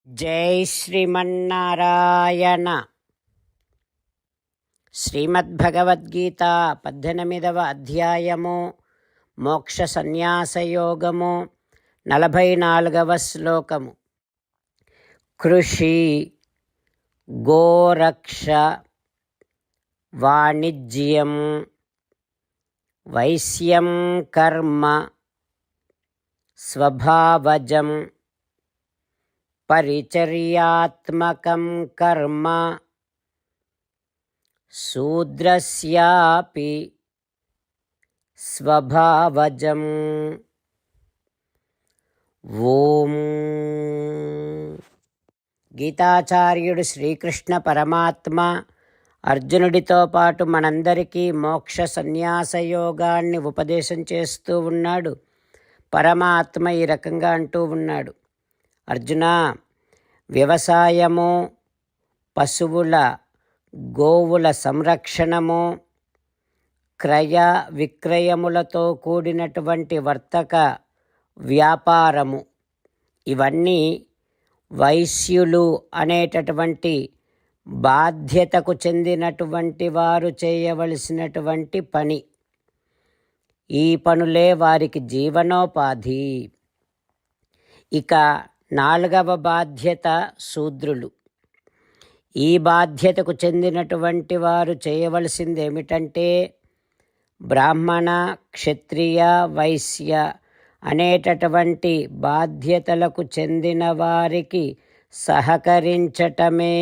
జై శ్రీమన్నారాయణ. శ్రీమద్భగవద్గీత 18వ అధ్యాయము మోక్ష సన్యాసయోగము 44వ శ్లోకము. కృషి గోరక్ష వాణిజ్యం వైశ్యం కర్మ స్వభావజం పరిచర్యాత్మకం కర్మ శూద్రస్యాపి స్వభావజం. ఓం. గీతాచార్యుడు శ్రీకృష్ణ పరమాత్మ అర్జునుడితో పాటు మనందరికీ మోక్ష సన్యాస యోగాన్ని ఉపదేశం చేస్తూ ఉన్నాడు. పరమాత్మ ఈ రకంగా అంటూ ఉన్నాడు, అర్జున, వ్యవసాయము, పశువుల గోవుల సంరక్షణము, క్రయ విక్రయములతో కూడినటువంటి వర్తక వ్యాపారము, ఇవన్నీ వైశ్యులు అనేటటువంటి బాధ్యతకు చెందినటువంటి వారు చేయవలసినటువంటి పని. ఈ పనులే వారికి జీవనోపాధి. ఇక 4వ బాధ్యత శూద్రులు. ఈ బాధ్యతకు చెందినటువంటి వారు చేయవలసింది ఏమిటంటే, బ్రాహ్మణ, క్షత్రియ, వైశ్య అనేటటువంటి బాధ్యతలకు చెందిన వారికి సహకరించటమే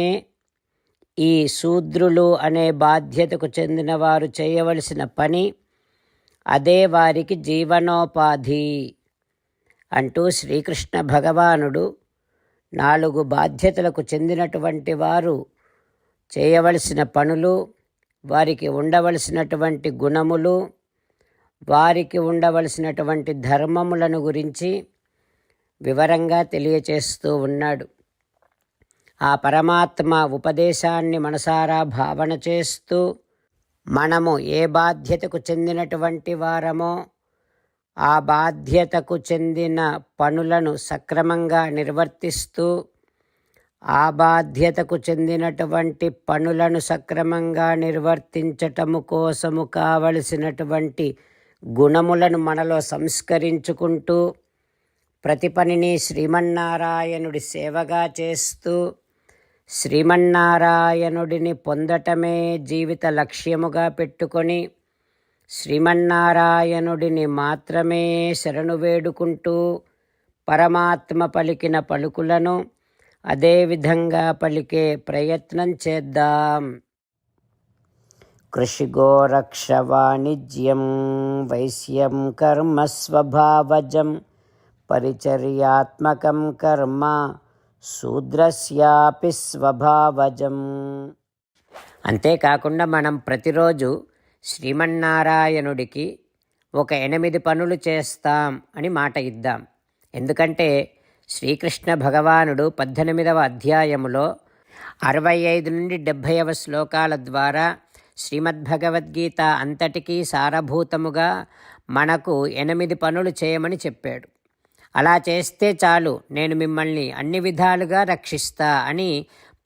ఈ శూద్రులు అనే బాధ్యతకు చెందిన వారు చేయవలసిన పని. అదే వారికి జీవనోపాధి అంటూ శ్రీకృష్ణ భగవానుడు 4 బాధ్యతలకు చెందినటువంటి వారు చేయవలసిన పనులు, వారికి ఉండవలసినటువంటి గుణములు, వారికి ఉండవలసినటువంటి ధర్మములను గురించి వివరంగా తెలియచేస్తూ ఉన్నాడు. ఆ పరమాత్మ ఉపదేశాన్ని మనసారా భావన చేస్తూ మనము ఏ బాధ్యతకు చెందినటువంటి వారమో ఆ బాధ్యతకు చెందిన పనులను సక్రమంగా నిర్వర్తిస్తూ, ఆ బాధ్యతకు చెందినటువంటి పనులను సక్రమంగా నిర్వర్తించటము కోసము కావలసినటువంటి గుణములను మనలో సంస్కరించుకుంటూ, ప్రతి పనిని శ్రీమన్నారాయణుడి సేవగా చేస్తూ, శ్రీమన్నారాయణుడిని పొందటమే జీవిత లక్ష్యముగా పెట్టుకొని శ్రీమన్నారాయణుడిని మాత్రమే శరణు వేడుకుంటూ పరమాత్మ పలికిన పలుకులను అదేవిధంగా పలికే ప్రయత్నం చేద్దాం. కృషిగోరక్ష వాణిజ్యం వైశ్యం కర్మ స్వభావజం పరిచర్యాత్మకం కర్మ శూద్రస్యాపి స్వభావజం. అంతేకాకుండా మనం ప్రతిరోజు శ్రీమన్నారాయణుడికి ఒక 8 పనులు చేస్తాం అని మాట ఇద్దాం. ఎందుకంటే శ్రీకృష్ణ భగవానుడు 18వ అధ్యాయములో 65 నుండి 70వ శ్లోకాల ద్వారా శ్రీమద్భగవద్గీత అంతటికీ సారభూతముగా మనకు 8 పనులు చేయమని చెప్పాడు. అలా చేస్తే చాలు, నేను మిమ్మల్ని అన్ని విధాలుగా రక్షిస్తా అని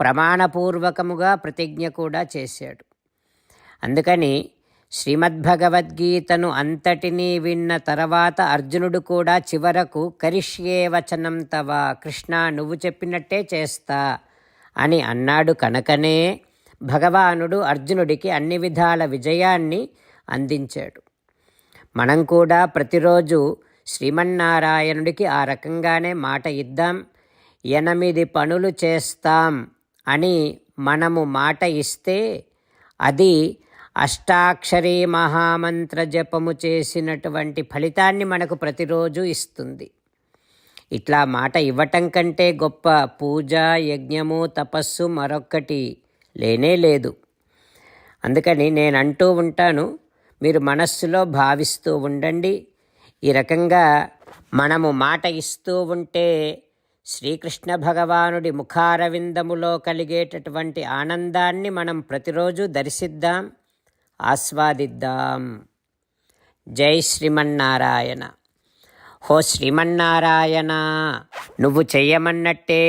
ప్రమాణపూర్వకముగా ప్రతిజ్ఞ కూడా చేశాడు. అందుకని శ్రీమద్భగవద్గీతను అంతటినీ విన్న తర్వాత అర్జునుడు కూడా చివరకు కరిష్యే వచనం తవ, కృష్ణ నువ్వు చెప్పినట్టే చేస్తా అని అన్నాడు. కనుకనే భగవానుడు అర్జునుడికి అన్ని విధాల విజయాన్ని అందించాడు. మనం కూడా ప్రతిరోజు శ్రీమన్నారాయణుడికి ఆ రకంగానే మాట ఇద్దాం. 8 పనులు చేస్తాం అని మనము మాట ఇస్తే అది అష్టాక్షరీ మహామంత్ర జపము చేసినటువంటి ఫలితాన్ని మనకు ప్రతిరోజు ఇస్తుంది. ఇట్లా మాట ఇవ్వటం కంటే గొప్ప పూజ, యజ్ఞము, తపస్సు మరొక్కటి లేనే లేదు. అందుకని నేను అంటూ ఉంటాను, మీరు మనస్సులో భావిస్తూ ఉండండి. ఈ రకంగా మనము మాట ఇస్తూ ఉంటే శ్రీకృష్ణ భగవానుడి ముఖారవిందములో కలిగేటటువంటి ఆనందాన్ని మనం ప్రతిరోజు దర్శిద్దాం, ఆస్వాదిద్దాం. జై శ్రీమన్నారాయణ. హో శ్రీమన్నారాయణ, నువ్వు చెయ్యమన్నట్టే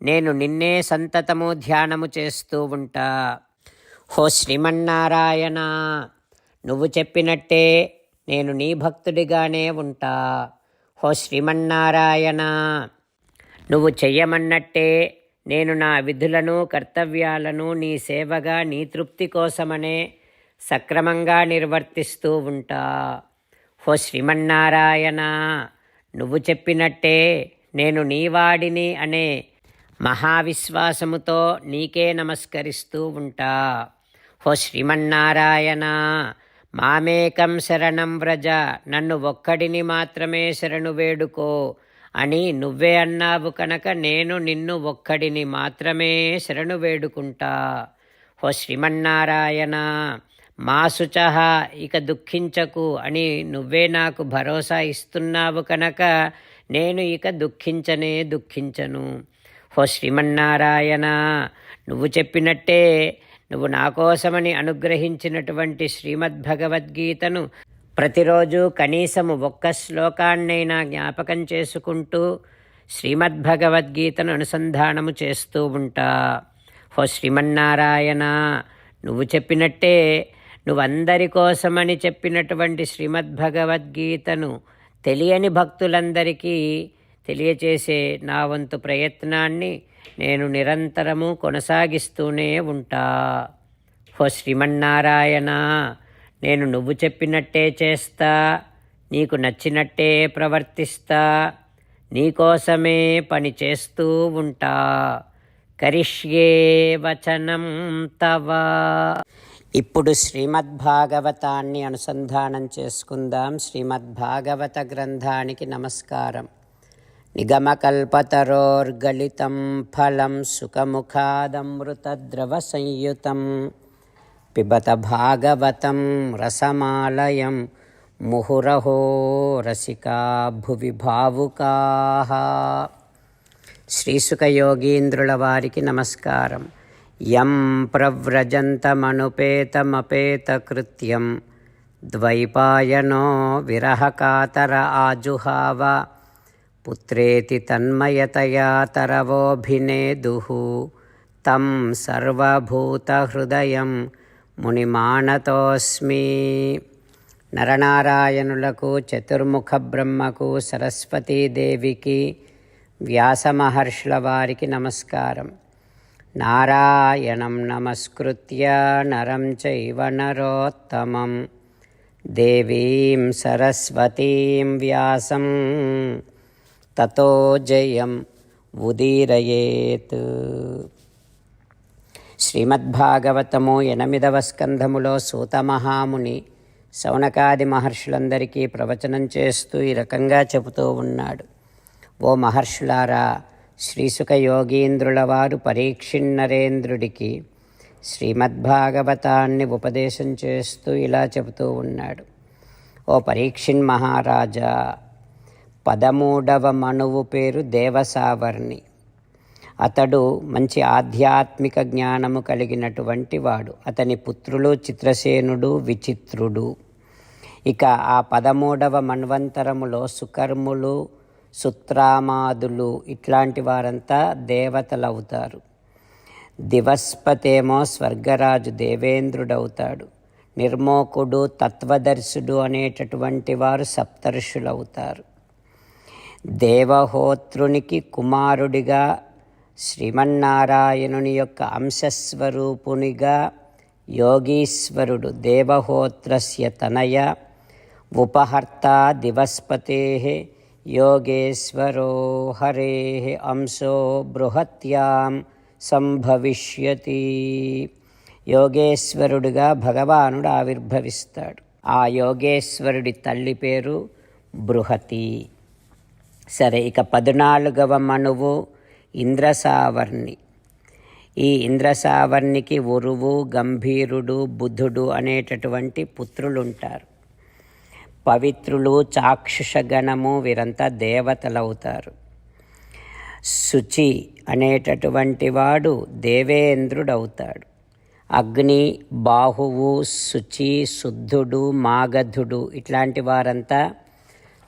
నేను నిన్నే సంతతము ధ్యానము చేస్తూ ఉంటా. హో శ్రీమన్నారాయణ, నువ్వు చెప్పినట్టే నేను నీ భక్తుడిగానే ఉంటా. హో శ్రీమన్నారాయణ, నువ్వు చెయ్యమన్నట్టే నేను నా విధులను కర్తవ్యాలను నీ సేవగా నీ తృప్తి కోసమనే సక్రమంగా నిర్వర్తిస్తూ ఉంటా. హో శ్రీమన్నారాయణ, నువ్వు చెప్పినట్టే నేను నీవాడిని అనే మహావిశ్వాసముతో నీకే నమస్కరిస్తూ ఉంటా. హో శ్రీమన్నారాయణ, మామేకం శరణం వ్రజ, నన్ను ఒక్కడిని మాత్రమే శరణు వేడుకో అని నువ్వే అన్నావు కనుక నేను నిన్ను ఒక్కడిని మాత్రమే శరణు వేడుకుంటా. హో శ్రీమన్నారాయణ, మా శుచః, ఇక దుఃఖించకు అని నువ్వే నాకు భరోసా ఇస్తున్నావు కనుక నేను ఇక దుఃఖించను. హో శ్రీమన్నారాయణ, నువ్వు చెప్పినట్టే నువ్వు నా కోసమని అనుగ్రహించినటువంటి శ్రీమద్భగవద్గీతను ప్రతిరోజు కనీసము ఒక్క శ్లోకాన్నైనా జ్ఞాపకం చేసుకుంటూ శ్రీమద్భగవద్గీతను అనుసంధానము చేస్తూ ఉంటా. హో శ్రీమన్నారాయణ, నువ్వు చెప్పినట్టే నువ్వందరి కోసమని చెప్పినటువంటి శ్రీమద్భగవద్గీతను తెలియని భక్తులందరికీ తెలియచేసే నా వంతు ప్రయత్నాన్ని నేను నిరంతరము కొనసాగిస్తూనే ఉంటా. హో శ్రీమన్నారాయణ, నేను నువ్వు చెప్పినట్టే చేస్తా, నీకు నచ్చినట్టే ప్రవర్తిస్తా, నీకోసమే పని చేస్తూ ఉంటా. కరిష్యే వచనం తవ. ఇప్పుడు శ్రీమద్భాగవతాన్ని అనుసంధానం చేసుకుందాం. శ్రీమద్భాగవత గ్రంథానికి నమస్కారం. నిగమకల్పతరోర్గళితం ఫలం సుఖముఖాదమృతద్రవ సంయుతం పిబత భాగవతం రసమాలయం ముహురహో రసికా భువి భావుకాః. శ్రీసుఖయోగీంద్రుల వారికి నమస్కారం. యం ప్రవ్రజంతమనుపేతమపేతకృత్యం ద్వైపాయనో విరహకాతర ఆజుహావ పుత్రేతి తన్మయతయా తరవోభినేదుః తం సర్వభూతహృదయం మునిమానతోస్మి. నరనారాయణులకు, చతుర్ముఖ బ్రహ్మకు, సరస్వతీదేవికి, వ్యాసమహర్షుల వారికి నమస్కారం. నారాయణం నమస్కృత్య నరం చైవ నరోత్తమం దేవీం సరస్వతీం వ్యాసం తతో జయం ఉదీరయేత్. శ్రీమద్భాగవతము 8వ స్కంధములో సూతమహాముని శౌనకాది మహర్షులందరికీ ప్రవచనం చేస్తూ ఈ రకంగా చెబుతూ ఉన్నాడు. ఓ మహర్షులారా, శ్రీసుఖ యోగీంద్రుల వారు పరీక్షిన్నరేంద్రుడికి శ్రీమద్భాగవతాన్ని ఉపదేశం చేస్తూ ఇలా చెబుతూ ఉన్నాడు. ఓ పరీక్షిన్ మహారాజా, 13వ మనువు పేరు దేవసావర్ణి. అతడు మంచి ఆధ్యాత్మిక జ్ఞానము కలిగినటువంటి వాడు. అతని పుత్రులు చిత్రసేనుడు, విచిత్రుడు. ఇక ఆ 13వ మన్వంతరములో సుకర్ములు, సుత్రామాదులు ఇట్లాంటి వారంతా దేవతలవుతారు. దివస్పతేమో స్వర్గరాజు దేవేంద్రుడవుతాడు. నిర్మోకుడు, తత్వదర్శుడు అనేటటువంటి వారు సప్తర్షులవుతారు. దేవహోత్రునికి కుమారుడిగా శ్రీమన్నారాయణుని యొక్క అంశస్వరూపునిగా యోగీశ్వరుడు దేవహోత్రస్య తనయ ఉపహర్త దివస్పతేః యోగేశ్వరో హరేః అంశో బృహత్యాం సంభవిష్యతి. యోగేశ్వరుడిగా భగవానుడు ఆవిర్భవిస్తాడు. ఆ యోగేశ్వరుడి తల్లి పేరు బృహతి. సరే, ఇక 14వ మనువు ఇంద్రసావర్ణి. ఈ ఇంద్రసావర్ణికి ఉరువు, గంభీరుడు, బుధుడు అనేటటువంటి పుత్రులుంటారు. పవిత్రులు, చాక్షుషగణము వీరంతా దేవతలవుతారు. శుచి అనేటటువంటి వాడు దేవేంద్రుడవుతాడు. అగ్ని, బాహువు, శుచి, శుద్ధుడు, మాగధుడు ఇట్లాంటి వారంతా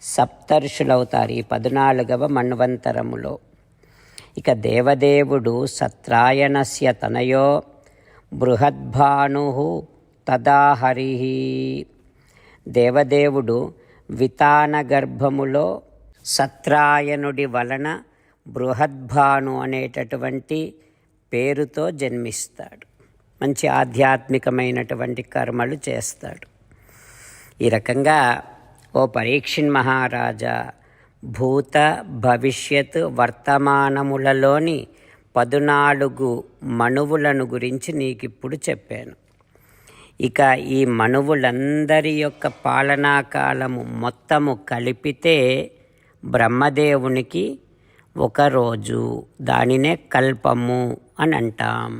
సప్తర్షులవుతారు ఈ 14వ మన్వంతరములో. ఇక దేవదేవుడు సత్రాయణస్య తనయో బృహద్భాను తదా హరి. దేవదేవుడు వితాన గర్భములో సత్రాయనుడి వలన బృహద్భాను అనేటటువంటి పేరుతో జన్మిస్తాడు. మంచి ఆధ్యాత్మికమైనటువంటి కర్మలు చేస్తాడు. ఈ రకంగా ఓ పరీక్షిన్ మహారాజా, భూత భవిష్యత్ వర్తమానములలోని 14 మనువులను గురించి నీకిప్పుడు చెప్పాను. ఇక ఈ మనువులందరి యొక్క పాలనాకాలము మొత్తము కలిపితే బ్రహ్మదేవునికి ఒకరోజు, దానినే కల్పము అని అంటాం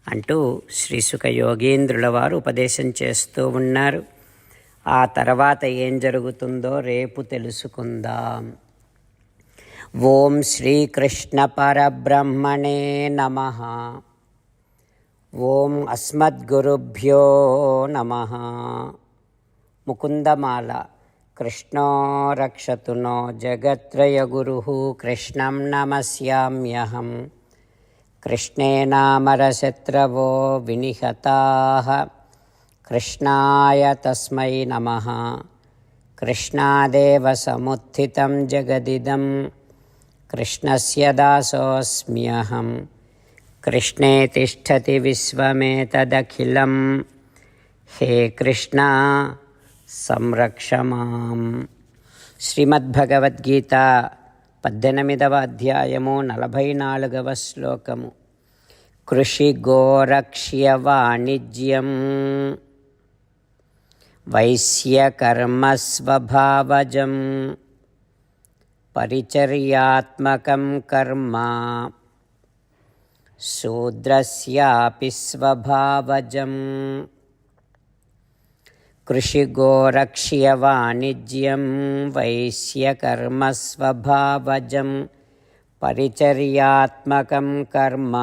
అంటూ శ్రీసుఖ యోగీంద్రుల వారు ఉపదేశం చేస్తూ ఉన్నారు. ఆ తర్వాత ఏం జరుగుతుందో రేపు తెలుసుకుందాం. ఓం శ్రీకృష్ణ పరబ్రహ్మణే నమః. ఓం అస్మద్గురుభ్యో నమః. ముకుందమాల. కృష్ణో రక్షతు నో జగత్రయగురుః కృష్ణం నమస్యామ్యహం. కృష్ణేనామరశత్రవో వినిహతాః కృష్ణాయ తస్మై నమః. కృష్ణాదేవ సముత్థితం జగదిదం కృష్ణస్య దాసోऽస్మ్యహం. కృష్ణే తిష్టతి విశ్వమేతదఖిలం. హే కృష్ణ సంరక్ష మాం. శ్రీమద్భగవద్గీత 18వ అధ్యాయము 44వ శ్లోకము. కృషి గోరక్ష్య వాణిజ్యం వైశ్యకర్మస్వభావజం పరిచర్యాత్మకం కర్మ శూద్రస్యాపి స్వభావజం. కృషి గోరక్ష్య వాణిజ్యం వైశ్యకర్మస్వభావజం పరిచర్యాత్మకం కర్మ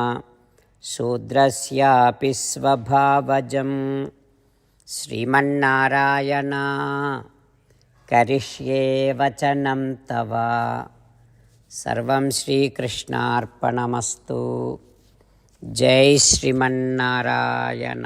శూద్రస్యాపి స్వభావజం. శ్రీమన్నారాయణ కరిష్యే వచనం తవ. సర్వం శ్రీకృష్ణార్పణమస్తు. జై శ్రీమన్నారాయణ.